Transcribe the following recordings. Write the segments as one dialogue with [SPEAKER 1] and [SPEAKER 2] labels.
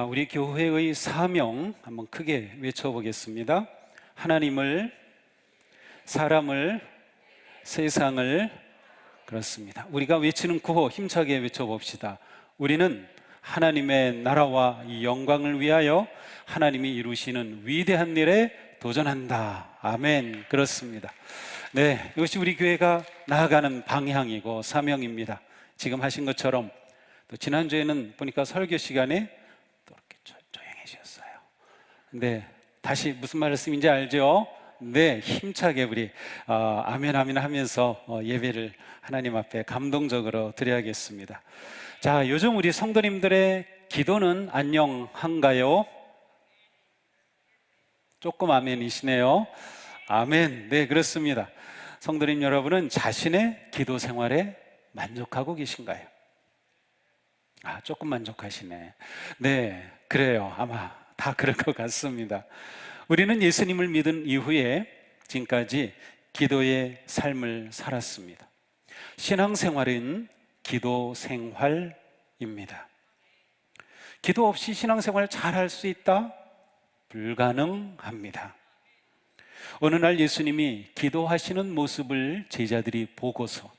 [SPEAKER 1] 우리 교회의 사명 한번 크게 외쳐보겠습니다. 하나님을, 사람을, 세상을. 그렇습니다. 우리가 외치는 구호 힘차게 외쳐봅시다. 우리는 하나님의 나라와 이 영광을 위하여 하나님이 이루시는 위대한 일에 도전한다. 아멘. 그렇습니다. 네, 이것이 우리 교회가 나아가는 방향이고 사명입니다. 지금 하신 것처럼 또 지난주에는 보니까 설교 시간에 또 이렇게 조용해지셨어요. 네, 다시 무슨 말씀인지 알죠? 네, 힘차게 우리 아멘 아멘 하면서 예배를 하나님 앞에 감동적으로 드려야겠습니다. 자, 요즘 우리 성도님들의 기도는 안녕한가요? 조금 아멘이시네요. 아멘. 네, 그렇습니다. 성도님 여러분은 자신의 기도 생활에 만족하고 계신가요? 조금 만족하시네. 네, 그래요. 아마 다 그럴 것 같습니다. 우리는 예수님을 믿은 이후에 지금까지 기도의 삶을 살았습니다. 신앙생활은 기도 생활입니다. 기도 없이 신앙생활 잘할 수 있다? 불가능합니다. 어느 날 예수님이 기도하시는 모습을 제자들이 보고서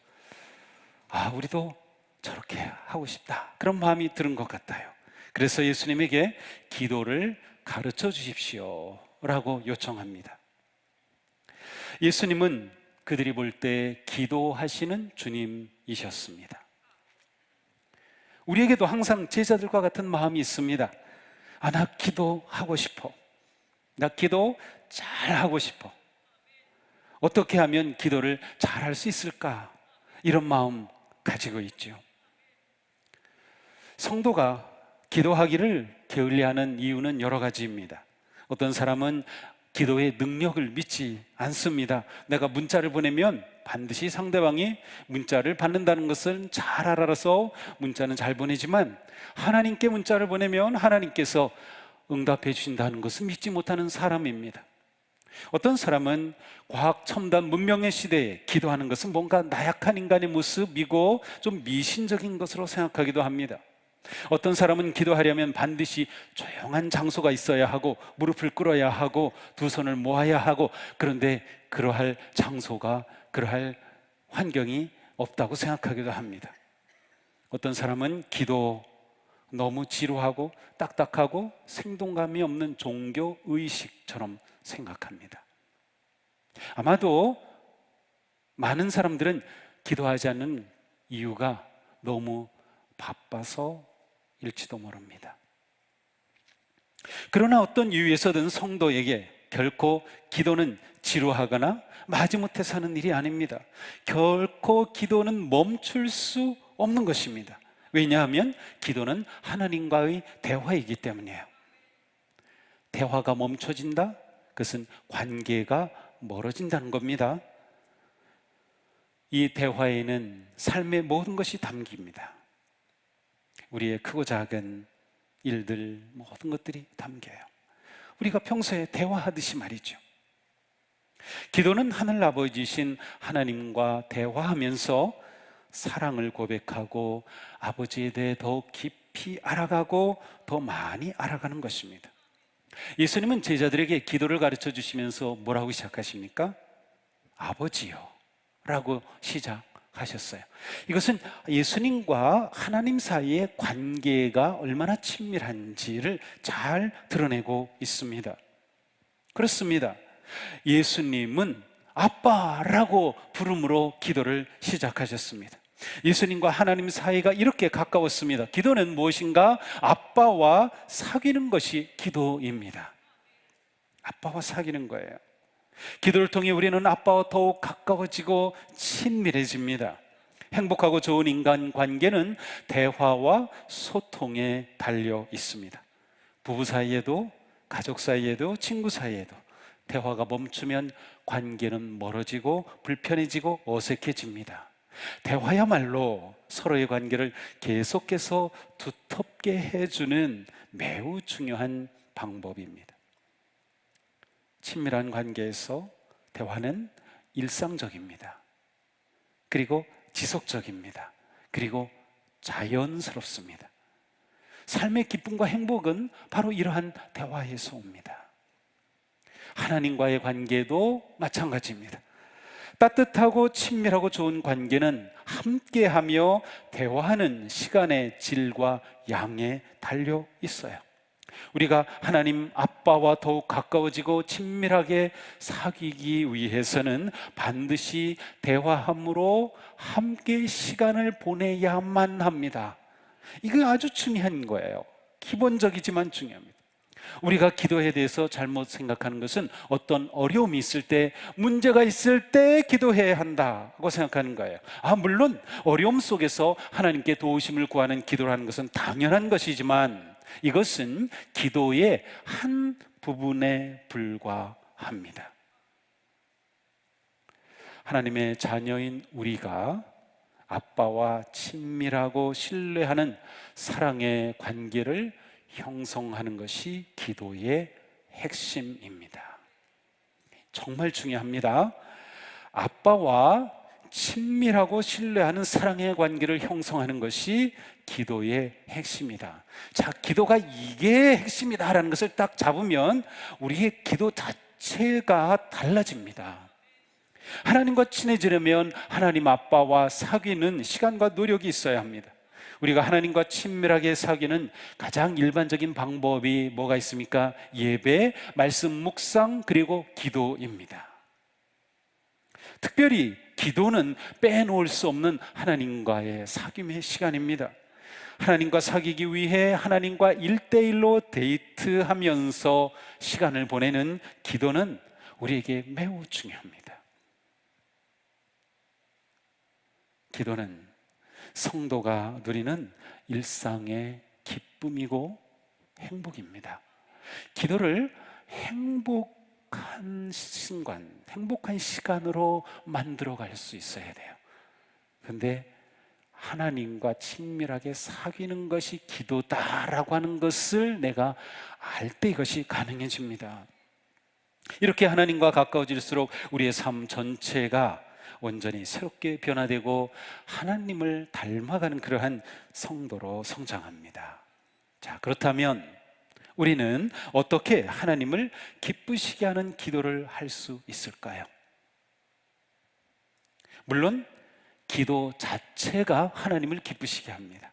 [SPEAKER 1] 우리도 저렇게 하고 싶다, 그런 마음이 드는 것 같아요. 그래서 예수님에게 기도를 가르쳐 주십시오 라고 요청합니다. 예수님은 그들이 볼 때 기도하시는 주님이셨습니다. 우리에게도 항상 제자들과 같은 마음이 있습니다. 나 기도하고 싶어. 나 기도 잘하고 싶어. 어떻게 하면 기도를 잘할 수 있을까? 이런 마음 가지고 있죠. 성도가 기도하기를 게을리하는 이유는 여러 가지입니다. 어떤 사람은 기도의 능력을 믿지 않습니다. 내가 문자를 보내면 반드시 상대방이 문자를 받는다는 것을 잘 알아서 문자는 잘 보내지만 하나님께 문자를 보내면 하나님께서 응답해 주신다는 것을 믿지 못하는 사람입니다. 어떤 사람은 과학 첨단 문명의 시대에 기도하는 것은 뭔가 나약한 인간의 모습이고 좀 미신적인 것으로 생각하기도 합니다. 어떤 사람은 기도하려면 반드시 조용한 장소가 있어야 하고 무릎을 꿇어야 하고 두 손을 모아야 하고, 그런데 그러할 장소가, 그러할 환경이 없다고 생각하기도 합니다. 어떤 사람은 기도 너무 지루하고 딱딱하고 생동감이 없는 종교 의식처럼 생각합니다. 아마도 많은 사람들은 기도하지 않는 이유가 너무 바빠서일지도 모릅니다. 그러나 어떤 이유에서든 성도에게 결코 기도는 지루하거나 마지못해 사는 일이 아닙니다. 결코 기도는 멈출 수 없는 것입니다. 왜냐하면 기도는 하나님과의 대화이기 때문이에요. 대화가 멈춰진다? 그것은 관계가 멀어진다는 겁니다. 이 대화에는 삶의 모든 것이 담깁니다. 우리의 크고 작은 일들, 모든 것들이 담겨요. 우리가 평소에 대화하듯이 말이죠. 기도는 하늘아버지이신 하나님과 대화하면서 사랑을 고백하고 아버지에 대해 더 깊이 알아가고 더 많이 알아가는 것입니다. 예수님은 제자들에게 기도를 가르쳐 주시면서 뭐라고 시작하십니까? 아버지요 라고 시작하셨어요. 이것은 예수님과 하나님 사이의 관계가 얼마나 친밀한지를 잘 드러내고 있습니다. 그렇습니다. 예수님은 아빠라고 부름으로 기도를 시작하셨습니다. 예수님과 하나님 사이가 이렇게 가까웠습니다. 기도는 무엇인가? 아빠와 사귀는 것이 기도입니다. 아빠와 사귀는 거예요. 기도를 통해 우리는 아빠와 더욱 가까워지고 친밀해집니다. 행복하고 좋은 인간관계는 대화와 소통에 달려 있습니다. 부부 사이에도, 가족 사이에도, 친구 사이에도 대화가 멈추면 관계는 멀어지고 불편해지고 어색해집니다. 대화야말로 서로의 관계를 계속해서 두텁게 해주는 매우 중요한 방법입니다. 친밀한 관계에서 대화는 일상적입니다. 그리고 지속적입니다. 그리고 자연스럽습니다. 삶의 기쁨과 행복은 바로 이러한 대화에서 옵니다. 하나님과의 관계도 마찬가지입니다. 따뜻하고 친밀하고 좋은 관계는 함께하며 대화하는 시간의 질과 양에 달려 있어요. 우리가 하나님 아빠와 더욱 가까워지고 친밀하게 사귀기 위해서는 반드시 대화함으로 함께 시간을 보내야만 합니다. 이거 아주 중요한 거예요. 기본적이지만 중요합니다. 우리가 기도에 대해서 잘못 생각하는 것은 어떤 어려움이 있을 때, 문제가 있을 때 기도해야 한다고 생각하는 거예요. 물론 어려움 속에서 하나님께 도우심을 구하는 기도라는 것은 당연한 것이지만 이것은 기도의 한 부분에 불과합니다. 하나님의 자녀인 우리가 아빠와 친밀하고 신뢰하는 사랑의 관계를 형성하는 것이 기도의 핵심입니다. 정말 중요합니다. 아빠와 친밀하고 신뢰하는 사랑의 관계를 형성하는 것이 기도의 핵심이다. 자, 기도가 이게 핵심이다라는 것을 딱 잡으면 우리의 기도 자체가 달라집니다. 하나님과 친해지려면 하나님 아빠와 사귀는 시간과 노력이 있어야 합니다. 우리가 하나님과 친밀하게 사귀는 가장 일반적인 방법이 뭐가 있습니까? 예배, 말씀 묵상, 그리고 기도입니다. 특별히 기도는 빼놓을 수 없는 하나님과의 사귐의 시간입니다. 하나님과 사귀기 위해 하나님과 1대1로 데이트하면서 시간을 보내는 기도는 우리에게 매우 중요합니다. 기도는 성도가 누리는 일상의 기쁨이고 행복입니다. 기도를 행복한 순간, 행복한 시간으로 만들어갈 수 있어야 돼요. 그런데 하나님과 친밀하게 사귀는 것이 기도다라고 하는 것을 내가 알 때 이것이 가능해집니다. 이렇게 하나님과 가까워질수록 우리의 삶 전체가 온전히 새롭게 변화되고 하나님을 닮아가는 그러한 성도로 성장합니다. 자, 그렇다면 우리는 어떻게 하나님을 기쁘시게 하는 기도를 할 수 있을까요? 물론 기도 자체가 하나님을 기쁘시게 합니다.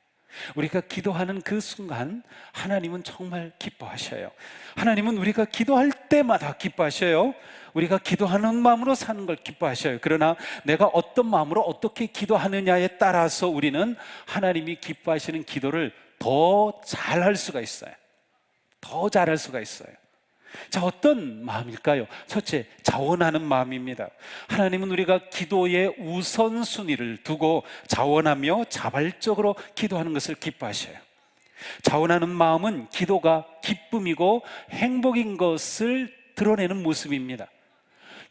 [SPEAKER 1] 우리가 기도하는 그 순간 하나님은 정말 기뻐하셔요. 하나님은 우리가 기도할 때마다 기뻐하셔요. 우리가 기도하는 마음으로 사는 걸 기뻐하셔요. 그러나 내가 어떤 마음으로 어떻게 기도하느냐에 따라서 우리는 하나님이 기뻐하시는 기도를 더 잘할 수가 있어요. 더 잘할 수가 있어요. 자, 어떤 마음일까요? 첫째, 자원하는 마음입니다. 하나님은 우리가 기도의 우선순위를 두고 자원하며 자발적으로 기도하는 것을 기뻐하셔요. 자원하는 마음은 기도가 기쁨이고 행복인 것을 드러내는 모습입니다.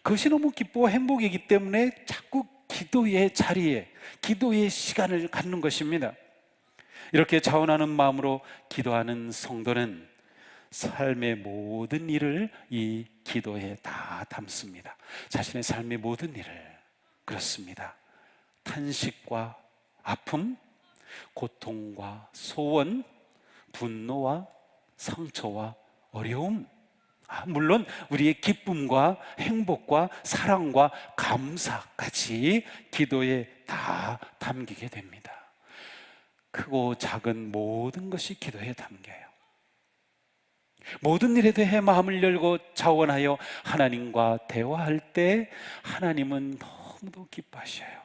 [SPEAKER 1] 그것이 너무 기쁘고 행복이기 때문에 자꾸 기도의 자리에, 기도의 시간을 갖는 것입니다. 이렇게 자원하는 마음으로 기도하는 성도는 삶의 모든 일을 이 기도에 다 담습니다. 자신의 삶의 모든 일을. 그렇습니다. 탄식과 아픔, 고통과 소원, 분노와 상처와 어려움, 물론 우리의 기쁨과 행복과 사랑과 감사까지 기도에 다 담기게 됩니다. 크고 작은 모든 것이 기도에 담겨요. 모든 일에 대해 마음을 열고 자원하여 하나님과 대화할 때 하나님은 너무도 기뻐하셔요.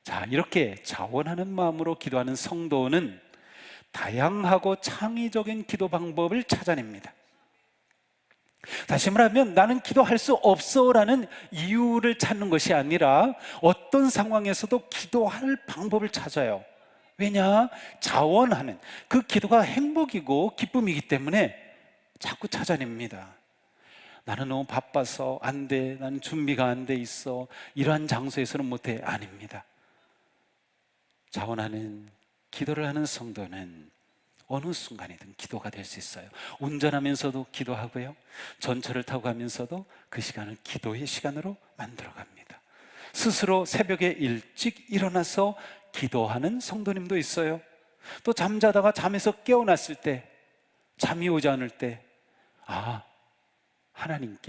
[SPEAKER 1] 자, 이렇게 자원하는 마음으로 기도하는 성도는 다양하고 창의적인 기도 방법을 찾아냅니다. 다시 말하면 나는 기도할 수 없어라는 이유를 찾는 것이 아니라 어떤 상황에서도 기도할 방법을 찾아요. 왜냐? 자원하는 그 기도가 행복이고 기쁨이기 때문에 자꾸 찾아냅니다. 나는 너무 바빠서 안 돼, 나는 준비가 안 돼 있어, 이러한 장소에서는 못해. 아닙니다. 자원하는 기도를 하는 성도는 어느 순간이든 기도가 될 수 있어요. 운전하면서도 기도하고요, 전철을 타고 가면서도 그 시간을 기도의 시간으로 만들어갑니다. 스스로 새벽에 일찍 일어나서 기도하는 성도님도 있어요. 또 잠자다가 잠에서 깨어났을 때, 잠이 오지 않을 때, 아, 하나님과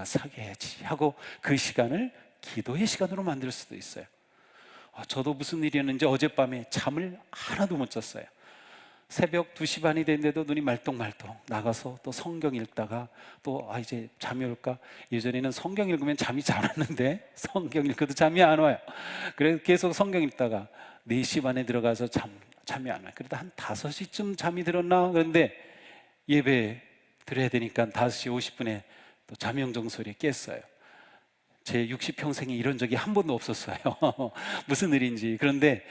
[SPEAKER 1] 사귀어야지 하고 그 시간을 기도의 시간으로 만들 수도 있어요. 저도 무슨 일이었는지 어젯밤에 잠을 하나도 못 잤어요. 새벽 2시 반이 됐는데도 눈이 말똥말똥 나가서 또 성경 읽다가 또 이제 잠이 올까? 예전에는 성경 읽으면 잠이 잘 왔는데 성경 읽어도 잠이 안 와요. 그래서 계속 성경 읽다가 4시 반에 들어가서 잠이 안 와요. 그러다 한 5시쯤 잠이 들었나? 그런데 예배 드려야 되니까 5시 50분에 또 잠영정 소리에 깼어요. 제 60평생에 이런 적이 한 번도 없었어요. 무슨 일인지. 그런데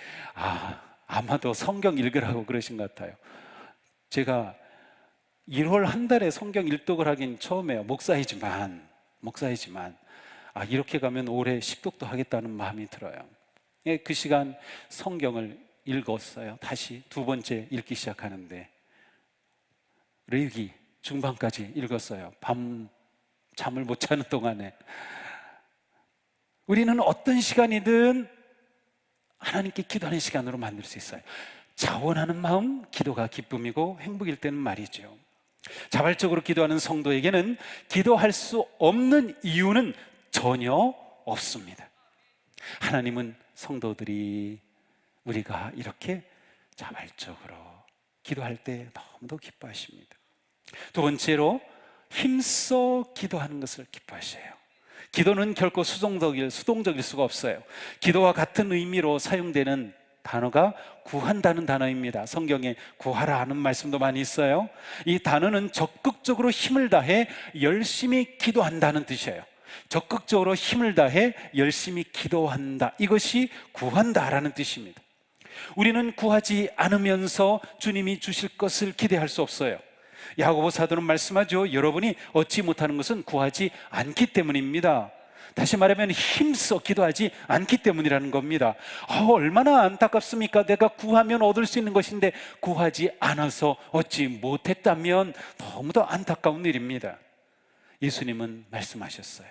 [SPEAKER 1] 아마도 성경 읽으라고 그러신 것 같아요. 제가 1월 한 달에 성경 일독을 하긴 처음이에요. 목사이지만 이렇게 가면 올해 10독도 하겠다는 마음이 들어요. 그 시간 성경을 읽었어요. 다시 2번째 읽기 시작하는데 레위기 중반까지 읽었어요. 밤 잠을 못 자는 동안에. 우리는 어떤 시간이든 하나님께 기도하는 시간으로 만들 수 있어요. 자원하는 마음, 기도가 기쁨이고 행복일 때는 말이죠. 자발적으로 기도하는 성도에게는 기도할 수 없는 이유는 전혀 없습니다. 하나님은 성도들이 우리가 이렇게 자발적으로 기도할 때 너무도 기뻐하십니다. 2번째로 힘써 기도하는 것을 기뻐하셔요. 기도는 결코 수동적일 수가 없어요. 기도와 같은 의미로 사용되는 단어가 구한다는 단어입니다. 성경에 구하라 하는 말씀도 많이 있어요. 이 단어는 적극적으로 힘을 다해 열심히 기도한다는 뜻이에요. 적극적으로 힘을 다해 열심히 기도한다, 이것이 구한다라는 뜻입니다. 우리는 구하지 않으면서 주님이 주실 것을 기대할 수 없어요. 야고보 사도는 말씀하죠. 여러분이 얻지 못하는 것은 구하지 않기 때문입니다. 다시 말하면 힘써 기도하지 않기 때문이라는 겁니다. 얼마나 안타깝습니까? 내가 구하면 얻을 수 있는 것인데 구하지 않아서 얻지 못했다면 너무도 안타까운 일입니다. 예수님은 말씀하셨어요.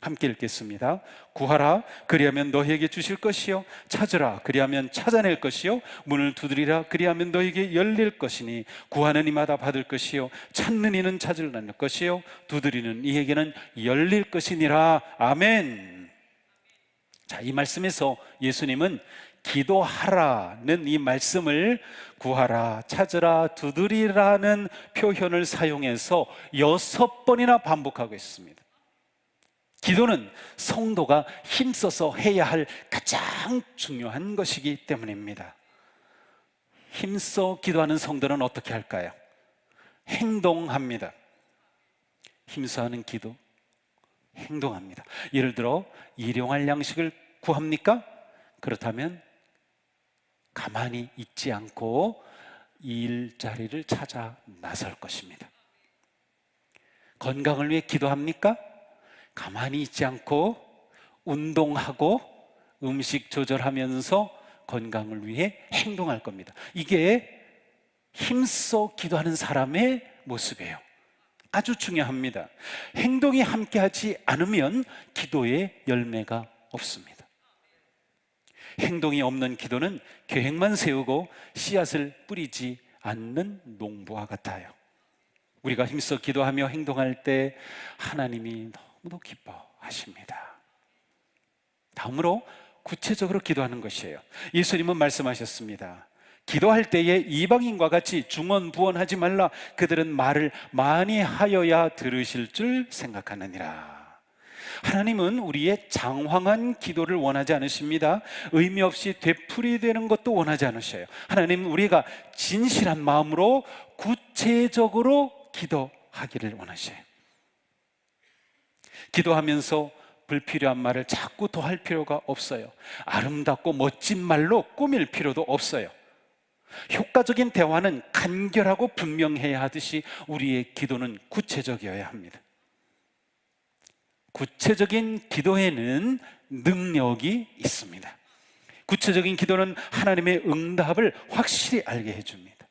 [SPEAKER 1] 함께 읽겠습니다. 구하라, 그리하면 너희에게 주실 것이요, 찾으라, 그리하면 찾아낼 것이요, 문을 두드리라, 그리하면 너희에게 열릴 것이니 구하는 이마다 받을 것이요, 찾는 이는 찾으려는 것이요, 두드리는 이에게는 열릴 것이니라. 아멘. 자, 이 말씀에서 예수님은 기도하라는 이 말씀을 구하라, 찾으라, 두드리라는 표현을 사용해서 6번이나 반복하고 있습니다. 기도는 성도가 힘써서 해야 할 가장 중요한 것이기 때문입니다. 힘써 기도하는 성도는 어떻게 할까요? 행동합니다. 힘써 하는 기도, 행동합니다. 예를 들어 일용할 양식을 구합니까? 그렇다면 가만히 있지 않고 일자리를 찾아 나설 것입니다. 건강을 위해 기도합니까? 가만히 있지 않고 운동하고 음식 조절하면서 건강을 위해 행동할 겁니다. 이게 힘써 기도하는 사람의 모습이에요. 아주 중요합니다. 행동이 함께하지 않으면 기도의 열매가 없습니다. 행동이 없는 기도는 계획만 세우고 씨앗을 뿌리지 않는 농부와 같아요. 우리가 힘써 기도하며 행동할 때 하나님이 너무도 기뻐하십니다. 다음으로 구체적으로 기도하는 것이에요. 예수님은 말씀하셨습니다. 기도할 때에 이방인과 같이 중언부언하지 말라. 그들은 말을 많이 하여야 들으실 줄 생각하느니라. 하나님은 우리의 장황한 기도를 원하지 않으십니다. 의미 없이 되풀이되는 것도 원하지 않으셔요. 하나님은 우리가 진실한 마음으로 구체적으로 기도하기를 원하셔요. 기도하면서 불필요한 말을 자꾸 더 할 필요가 없어요. 아름답고 멋진 말로 꾸밀 필요도 없어요. 효과적인 대화는 간결하고 분명해야 하듯이 우리의 기도는 구체적이어야 합니다. 구체적인 기도에는 능력이 있습니다. 구체적인 기도는 하나님의 응답을 확실히 알게 해줍니다.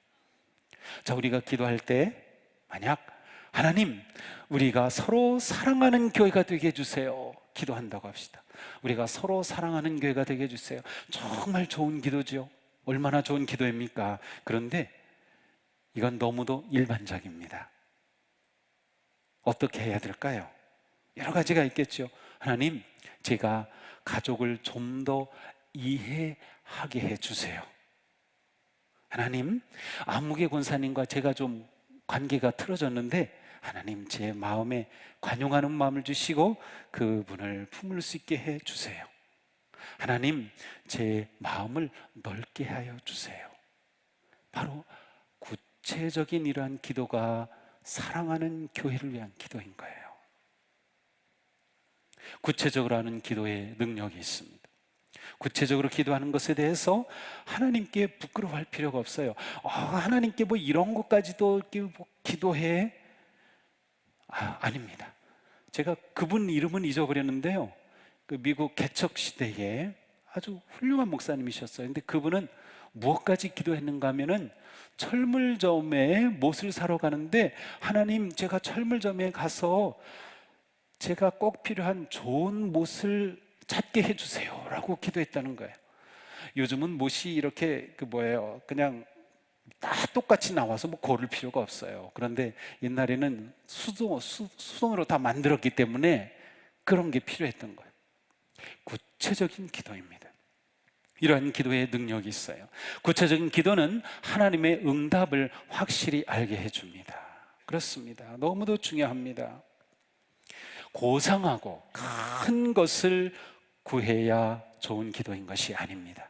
[SPEAKER 1] 자, 우리가 기도할 때 만약 하나님, 우리가 서로 사랑하는 교회가 되게 해주세요, 기도한다고 합시다. 우리가 서로 사랑하는 교회가 되게 해주세요. 정말 좋은 기도죠. 얼마나 좋은 기도입니까? 그런데 이건 너무도 일반적입니다. 어떻게 해야 될까요? 여러 가지가 있겠죠. 하나님, 제가 가족을 좀 더 이해하게 해주세요. 하나님, 아무개 권사님과 제가 좀 관계가 틀어졌는데 하나님, 제 마음에 관용하는 마음을 주시고 그분을 품을 수 있게 해주세요. 하나님, 제 마음을 넓게 하여 주세요. 바로 구체적인 이러한 기도가 사랑하는 교회를 위한 기도인 거예요. 구체적으로 하는 기도에 능력이 있습니다. 구체적으로 기도하는 것에 대해서 하나님께 부끄러워할 필요가 없어요. 하나님께 뭐 이런 것까지도 기도해? 아닙니다. 제가 그분 이름은 잊어버렸는데요, 그 미국 개척 시대에 아주 훌륭한 목사님이셨어요. 근데 그분은 무엇까지 기도했는가 하면은 철물점에 못을 사러 가는데, 하나님, 제가 철물점에 가서 제가 꼭 필요한 좋은 못을 찾게 해주세요 라고 기도했다는 거예요. 요즘은 못이 이렇게 그냥 다 똑같이 나와서 뭐 고를 필요가 없어요. 그런데 옛날에는 수동으로 다 만들었기 때문에 그런 게 필요했던 거예요. 구체적인 기도입니다. 이러한 기도에 능력이 있어요. 구체적인 기도는 하나님의 응답을 확실히 알게 해줍니다. 그렇습니다. 너무도 중요합니다. 고상하고 큰 것을 구해야 좋은 기도인 것이 아닙니다.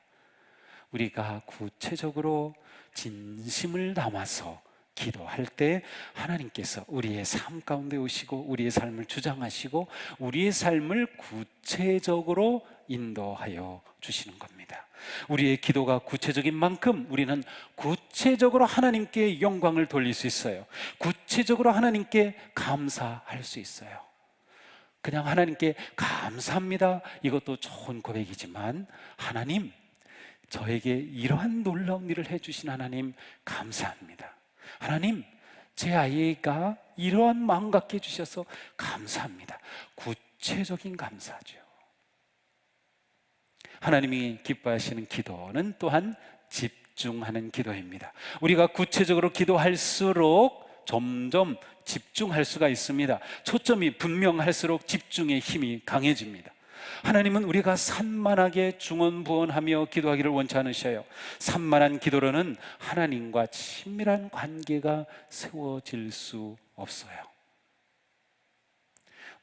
[SPEAKER 1] 우리가 구체적으로 진심을 담아서 기도할 때 하나님께서 우리의 삶 가운데 오시고 우리의 삶을 주장하시고 우리의 삶을 구체적으로 인도하여 주시는 겁니다. 우리의 기도가 구체적인 만큼 우리는 구체적으로 하나님께 영광을 돌릴 수 있어요. 구체적으로 하나님께 감사할 수 있어요. 그냥 하나님께 감사합니다, 이것도 좋은 고백이지만, 하나님, 저에게 이러한 놀라운 일을 해주신 하나님 감사합니다. 하나님, 제 아이가 이러한 마음 갖게 해주셔서 감사합니다. 구체적인 감사죠. 하나님이 기뻐하시는 기도는 또한 집중하는 기도입니다. 우리가 구체적으로 기도할수록 점점 집중할 수가 있습니다. 초점이 분명할수록 집중의 힘이 강해집니다. 하나님은 우리가 산만하게 중언부언하며 기도하기를 원치 않으셔요. 산만한 기도로는 하나님과 친밀한 관계가 세워질 수 없어요.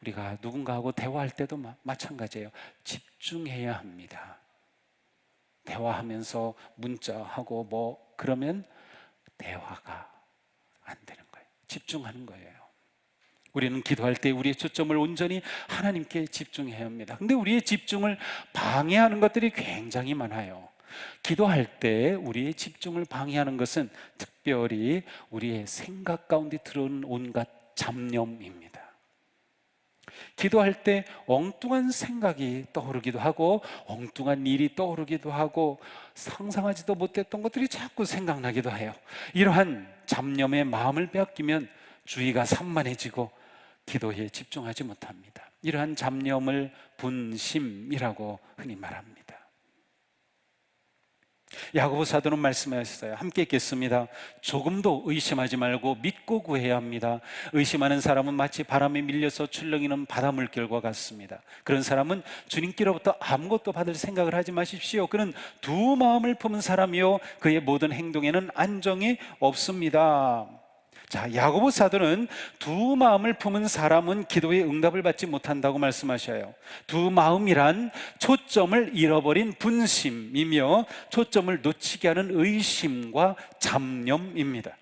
[SPEAKER 1] 우리가 누군가하고 대화할 때도 마찬가지예요. 집중해야 합니다. 대화하면서 문자하고 그러면 대화가 안 되는 거예요. 집중하는 거예요. 우리는 기도할 때 우리의 초점을 온전히 하나님께 집중해야 합니다. 근데 우리의 집중을 방해하는 것들이 굉장히 많아요. 기도할 때 우리의 집중을 방해하는 것은 특별히 우리의 생각 가운데 들어오는 온갖 잡념입니다. 기도할 때 엉뚱한 생각이 떠오르기도 하고 엉뚱한 일이 떠오르기도 하고 상상하지도 못했던 것들이 자꾸 생각나기도 해요. 이러한 잡념의 마음을 빼앗기면 주의가 산만해지고 기도에 집중하지 못합니다. 이러한 잡념을 분심이라고 흔히 말합니다. 야고보 사도는 말씀하셨어요. 함께 읽겠습니다. 조금도 의심하지 말고 믿고 구해야 합니다. 의심하는 사람은 마치 바람에 밀려서 출렁이는 바다 물결과 같습니다. 그런 사람은 주님께로부터 아무것도 받을 생각을 하지 마십시오. 그는 두 마음을 품은 사람이요 그의 모든 행동에는 안정이 없습니다. 자, 야고보 사도는 두 마음을 품은 사람은 기도의 응답을 받지 못한다고 말씀하셔요. 두 마음이란 초점을 잃어버린 분심이며 초점을 놓치게 하는 의심과 잡념입니다.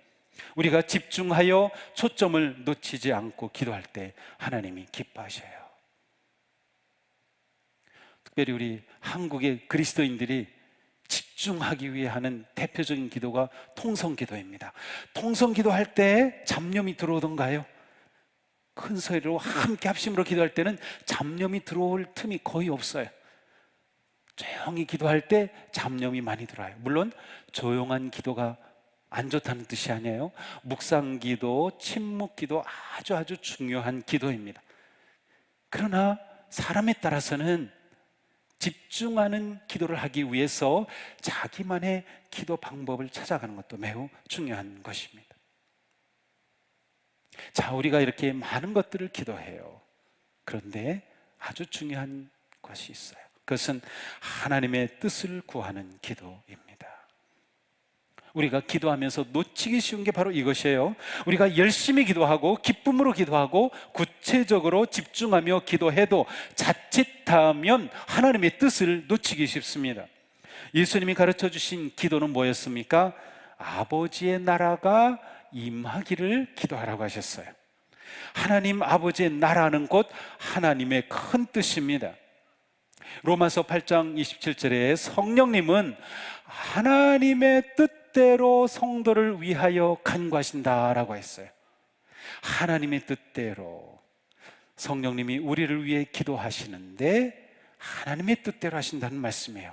[SPEAKER 1] 우리가 집중하여 초점을 놓치지 않고 기도할 때 하나님이 기뻐하셔요. 특별히 우리 한국의 그리스도인들이 집중하기 위해 하는 대표적인 기도가 통성기도입니다. 통성기도할 때 잡념이 들어오던가요? 큰 소리로 함께 합심으로 기도할 때는 잡념이 들어올 틈이 거의 없어요. 조용히 기도할 때 잡념이 많이 들어와요. 물론 조용한 기도가 안 좋다는 뜻이 아니에요. 묵상기도, 침묵기도 아주 중요한 기도입니다. 그러나 사람에 따라서는 집중하는 기도를 하기 위해서 자기만의 기도 방법을 찾아가는 것도 매우 중요한 것입니다. 자, 우리가 이렇게 많은 것들을 기도해요. 그런데 아주 중요한 것이 있어요. 그것은 하나님의 뜻을 구하는 기도입니다. 우리가 기도하면서 놓치기 쉬운 게 바로 이것이에요. 우리가 열심히 기도하고 기쁨으로 기도하고 구체적으로 집중하며 기도해도 자칫하면 하나님의 뜻을 놓치기 쉽습니다. 예수님이 가르쳐 주신 기도는 뭐였습니까? 아버지의 나라가 임하기를 기도하라고 하셨어요. 하나님 아버지의 나라는 곧 하나님의 큰 뜻입니다. 로마서 8장 27절에 성령님은 하나님의 뜻대로 성도를 위하여 간구하신다라고 했어요. 하나님의 뜻대로 성령님이 우리를 위해 기도하시는데 하나님의 뜻대로 하신다는 말씀이에요.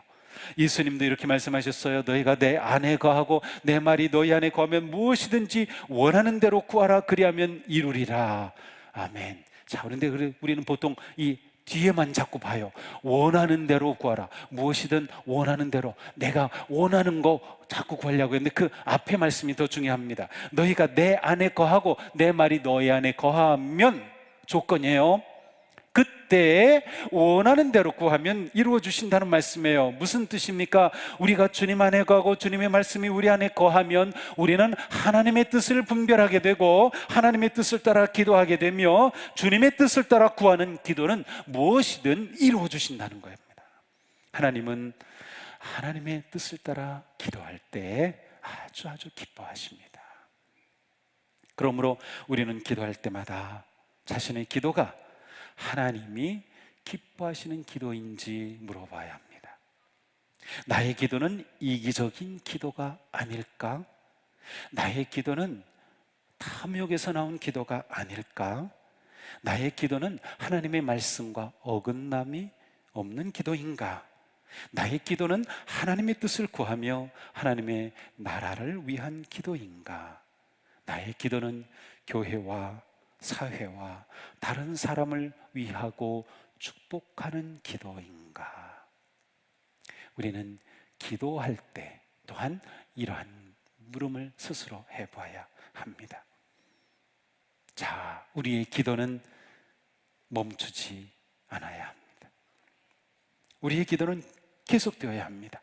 [SPEAKER 1] 예수님도 이렇게 말씀하셨어요. 너희가 내 안에 거하고 내 말이 너희 안에 거하면 무엇이든지 원하는 대로 구하라 그리하면 이루리라. 아멘. 자, 그런데 우리는 보통 이 뒤에만 자꾸 봐요. 원하는 대로 구하라. 무엇이든 원하는 대로. 내가 원하는 거 자꾸 구하려고 했는데 그 앞에 말씀이 더 중요합니다. 너희가 내 안에 거하고 내 말이 너희 안에 거하면 조건이에요. 그때 원하는 대로 구하면 이루어 주신다는 말씀이에요. 무슨 뜻입니까? 우리가 주님 안에 거하고 주님의 말씀이 우리 안에 거하면 우리는 하나님의 뜻을 분별하게 되고 하나님의 뜻을 따라 기도하게 되며 주님의 뜻을 따라 구하는 기도는 무엇이든 이루어 주신다는 겁니다. 하나님은 하나님의 뜻을 따라 기도할 때 아주 기뻐하십니다. 그러므로 우리는 기도할 때마다 자신의 기도가 하나님이 기뻐하시는 기도인지 물어봐야 합니다. 나의 기도는 이기적인 기도가 아닐까? 나의 기도는 탐욕에서 나온 기도가 아닐까? 나의 기도는 하나님의 말씀과 어긋남이 없는 기도인가? 나의 기도는 하나님의 뜻을 구하며 하나님의 나라를 위한 기도인가? 나의 기도는 교회와 사회와 다른 사람을 위하고 축복하는 기도인가? 우리는 기도할 때 또한 이러한 물음을 스스로 해봐야 합니다. 자, 우리의 기도는 멈추지 않아야 합니다. 우리의 기도는 계속되어야 합니다.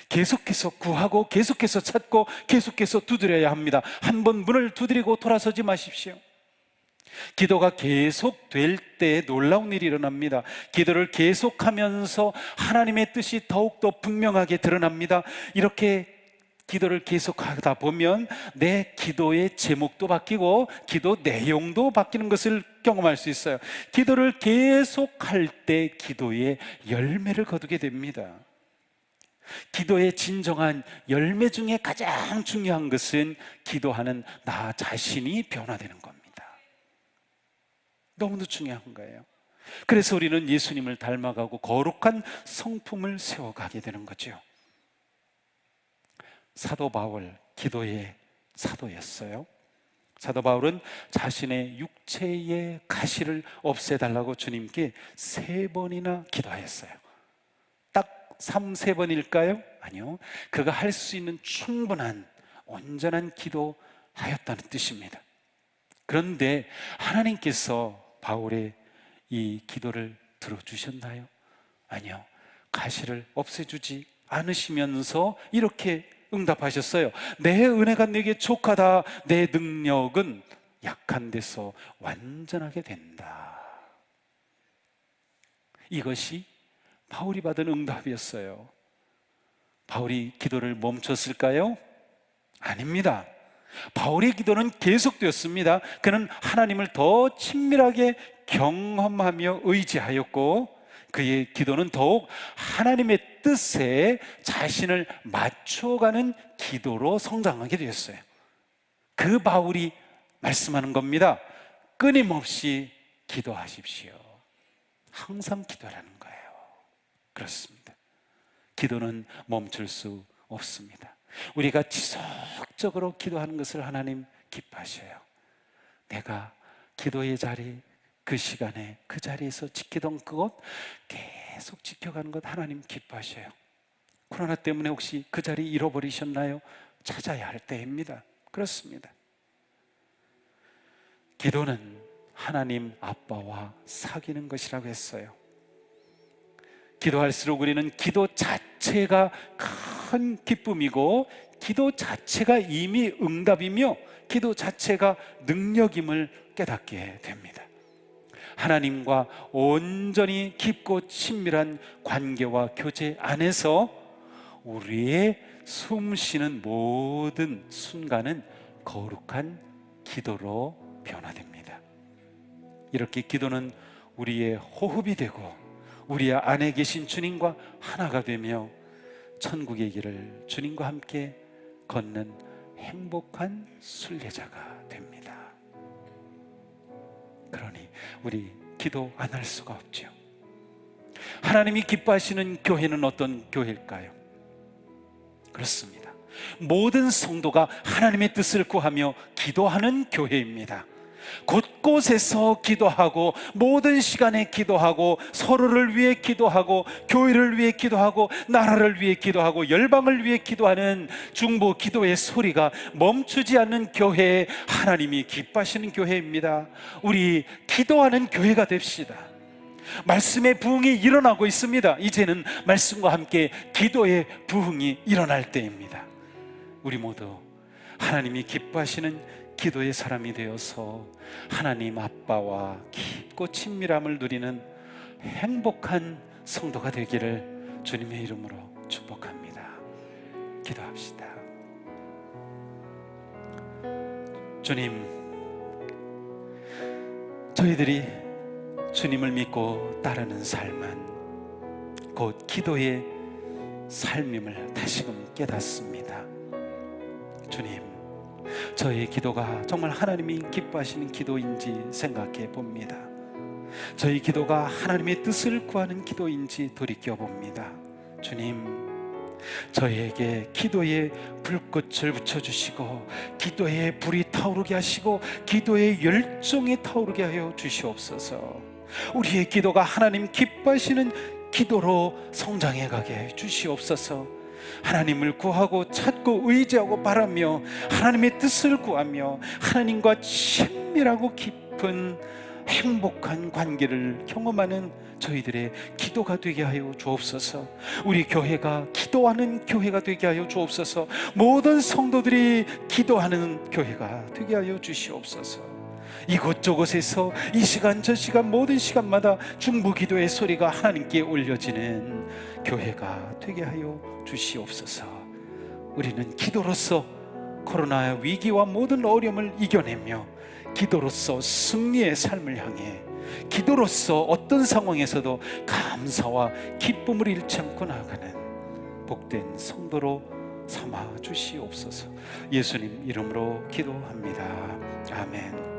[SPEAKER 1] 계속해서 구하고 계속해서 찾고 계속해서 두드려야 합니다. 한번 문을 두드리고 돌아서지 마십시오. 기도가 계속될 때 놀라운 일이 일어납니다. 기도를 계속하면서 하나님의 뜻이 더욱더 분명하게 드러납니다. 이렇게 기도를 계속하다 보면 내 기도의 제목도 바뀌고 기도 내용도 바뀌는 것을 경험할 수 있어요. 기도를 계속할 때 기도의 열매를 거두게 됩니다. 기도의 진정한 열매 중에 가장 중요한 것은 기도하는 나 자신이 변화되는 겁니다. 너무도 중요한 거예요. 그래서 우리는 예수님을 닮아가고 거룩한 성품을 세워가게 되는 거죠. 사도 바울, 기도의 사도였어요. 사도 바울은 자신의 육체의 가시를 없애달라고 주님께 3번이나 기도하였어요. 딱 3-4번일까요? 아니요. 그가 할 수 있는 충분한 온전한 기도하였다는 뜻입니다. 그런데 하나님께서 바울의 이 기도를 들어주셨나요? 아니요. 가시를 없애주지 않으시면서 이렇게 응답하셨어요. 내 은혜가 내게 족하다. 내 능력은 약한 데서 완전하게 된다. 이것이 바울이 받은 응답이었어요. 바울이 기도를 멈췄을까요? 아닙니다. 바울의 기도는 계속되었습니다. 그는 하나님을 더 친밀하게 경험하며 의지하였고 그의 기도는 더욱 하나님의 뜻에 자신을 맞춰가는 기도로 성장하게 되었어요. 그 바울이 말씀하는 겁니다. 끊임없이 기도하십시오. 항상 기도하라는 거예요. 그렇습니다. 기도는 멈출 수 없습니다. 우리가 지속적으로 기도하는 것을 하나님 기뻐하셔요. 내가 기도의 자리 그 시간에 그 자리에서 지키던 그것 계속 지켜가는 것 하나님 기뻐하셔요. 코로나 때문에 혹시 그 자리 잃어버리셨나요? 찾아야 할 때입니다. 그렇습니다. 기도는 하나님 아빠와 사귀는 것이라고 했어요. 기도할수록 우리는 기도 자체가 큰 기쁨이고, 기도 자체가 이미 응답이며, 기도 자체가 능력임을 깨닫게 됩니다. 하나님과 온전히 깊고 친밀한 관계와 교제 안에서 우리의 숨 쉬는 모든 순간은 거룩한 기도로 변화됩니다. 이렇게 기도는 우리의 호흡이 되고 우리 안에 계신 주님과 하나가 되며 천국의 길을 주님과 함께 걷는 행복한 순례자가 됩니다. 그러니 우리 기도 안 할 수가 없죠. 하나님이 기뻐하시는 교회는 어떤 교회일까요? 그렇습니다. 모든 성도가 하나님의 뜻을 구하며 기도하는 교회입니다. 곳곳에서 기도하고, 모든 시간에 기도하고, 서로를 위해 기도하고, 교회를 위해 기도하고, 나라를 위해 기도하고, 열방을 위해 기도하는 중보 기도의 소리가 멈추지 않는 교회, 하나님이 기뻐하시는 교회입니다. 우리 기도하는 교회가 됩시다. 말씀의 부흥이 일어나고 있습니다. 이제는 말씀과 함께 기도의 부흥이 일어날 때입니다. 우리 모두 하나님이 기뻐하시는 기도의 사람이 되어서 하나님 아빠와 깊고 친밀함을 누리는 행복한 성도가 되기를 주님의 이름으로 축복합니다. 기도합시다. 주님, 저희들이 주님을 믿고 따르는 삶은 곧 기도의 삶임을 다시금 깨닫습니다. 주님, 저의 기도가 정말 하나님이 기뻐하시는 기도인지 생각해 봅니다. 저희 기도가 하나님의 뜻을 구하는 기도인지 돌이켜 봅니다. 주님, 저에게 기도의 불꽃을 붙여주시고, 기도의 불이 타오르게 하시고, 기도의 열정이 타오르게 하여 주시옵소서. 우리의 기도가 하나님 기뻐하시는 기도로 성장해 가게 해 주시옵소서. 하나님을 구하고 찾고 의지하고 바라며 하나님의 뜻을 구하며 하나님과 친밀하고 깊은 행복한 관계를 경험하는 저희들의 기도가 되게 하여 주옵소서. 우리 교회가 기도하는 교회가 되게 하여 주옵소서. 모든 성도들이 기도하는 교회가 되게 하여 주시옵소서. 이곳저곳에서 이 시간 저 시간 모든 시간마다 중보 기도의 소리가 하나님께 올려지는 교회가 되게 하여 주시옵소서. 우리는 기도로서 코로나 위기와 모든 어려움을 이겨내며, 기도로서 승리의 삶을 향해, 기도로서 어떤 상황에서도 감사와 기쁨을 잃지 않고 나아가는 복된 성도로 삼아 주시옵소서. 예수님 이름으로 기도합니다. 아멘.